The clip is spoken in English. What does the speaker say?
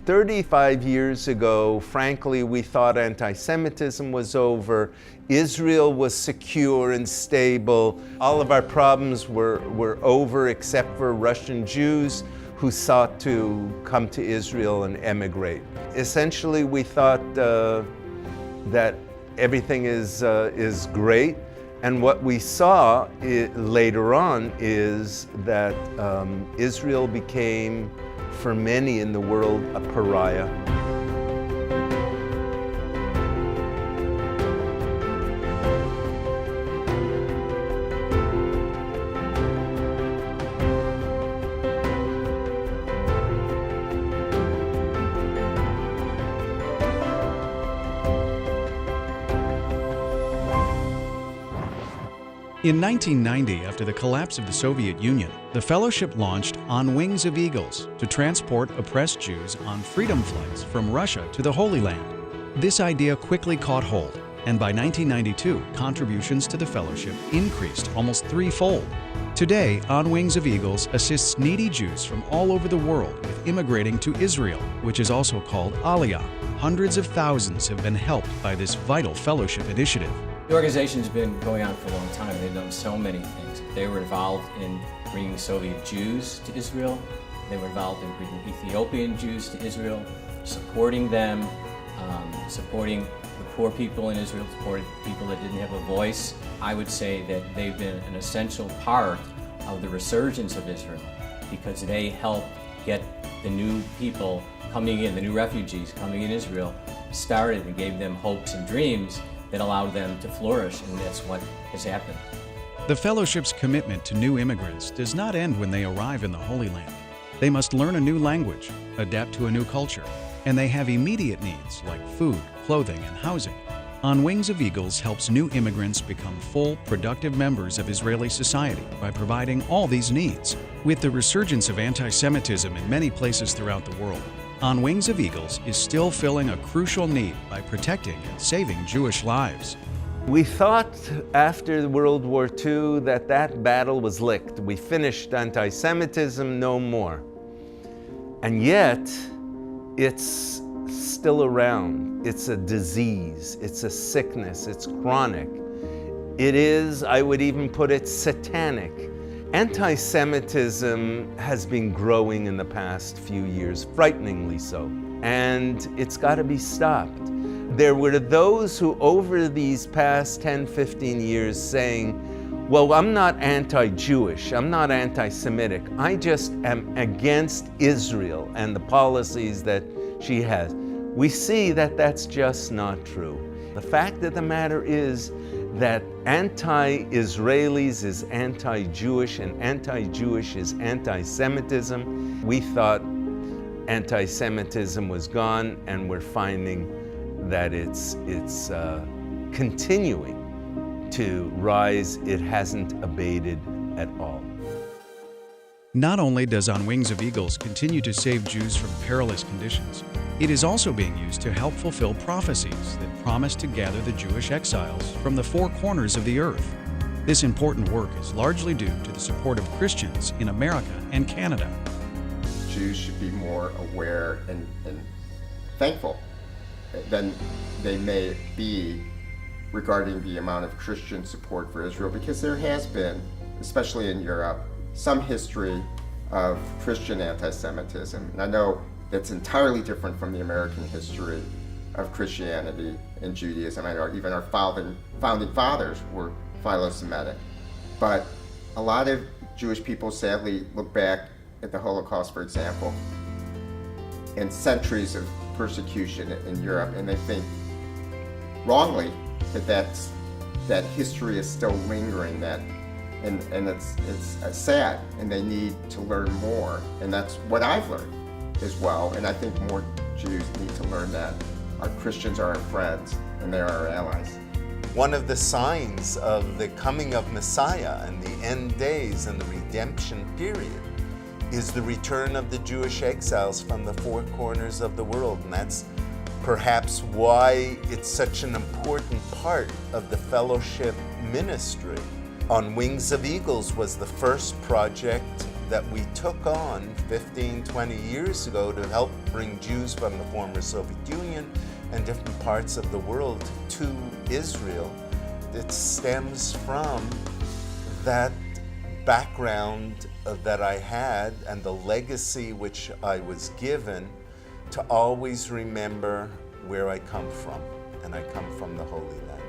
35 years ago, frankly, we thought anti-Semitism was over. Israel was secure and stable. All of our problems were over except for Russian Jews who sought to come to Israel and emigrate. Essentially, we thought that everything is great. And what we saw later on is that Israel became, for many in the world, a pariah. In 1990, after the collapse of the Soviet Union, the Fellowship launched On Wings of Eagles to transport oppressed Jews on freedom flights from Russia to the Holy Land. This idea quickly caught hold, and by 1992, contributions to the Fellowship increased almost threefold. Today, On Wings of Eagles assists needy Jews from all over the world with immigrating to Israel, which is also called Aliyah. Hundreds of thousands have been helped by this vital Fellowship initiative. The organization's been going on for a long time. They've done so many things. They were involved in bringing Soviet Jews to Israel. They were involved in bringing Ethiopian Jews to Israel, supporting them, supporting the poor people in Israel, supporting people that didn't have a voice. I would say that they've been an essential part of the resurgence of Israel because they helped get the new people coming in, the new refugees coming in Israel, started and gave them hopes and dreams that allowed them to flourish, and that's what has happened. The Fellowship's commitment to new immigrants does not end when they arrive in the Holy Land. They must learn a new language, adapt to a new culture, and they have immediate needs like food, clothing, and housing. On Wings of Eagles helps new immigrants become full, productive members of Israeli society by providing all these needs. With the resurgence of anti-Semitism in many places throughout the world, On Wings of Eagles is still filling a crucial need by protecting and saving Jewish lives. We thought after World War II that battle was licked. We finished anti-Semitism, no more. And yet, it's still around. It's a disease, it's a sickness, it's chronic. It is, I would even put it, satanic. Anti-Semitism has been growing in the past few years, frighteningly so, and it's got to be stopped. There were those who over these past 10, 15 years saying, well, I'm not anti-Jewish, I'm not anti-Semitic, I just am against Israel and the policies that she has. We see that that's just not true. The fact of the matter is that anti-Israelis is anti-Jewish and anti-Jewish is anti-Semitism. We thought anti-Semitism was gone, and we're finding that it's continuing to rise. It hasn't abated at all. Not only does On Wings of Eagles continue to save Jews from perilous conditions, it is also being used to help fulfill prophecies that promise to gather the Jewish exiles from the four corners of the earth. This important work is largely due to the support of Christians in America and Canada. Jews should be more aware and thankful than they may be regarding the amount of Christian support for Israel, because there has been, especially in Europe, some history of Christian anti-Semitism. And I know that's entirely different from the American history of Christianity and Judaism. I know even our founding fathers were philo-Semitic. But a lot of Jewish people sadly look back at the Holocaust, for example, and centuries of persecution in Europe, and they think wrongly that history is still lingering, and it's sad, and they need to learn more. And that's what I've learned as well, and I think more Jews need to learn that our Christians are our friends and they're our allies. One of the signs of the coming of Messiah and the end days and the redemption period is the return of the Jewish exiles from the four corners of the world, and that's perhaps why it's such an important part of the fellowship ministry. On Wings of Eagles was the first project that we took on 15, 20 years ago to help bring Jews from the former Soviet Union and different parts of the world to Israel, it stems from that background that I had and the legacy which I was given to always remember where I come from, and I come from the Holy Land.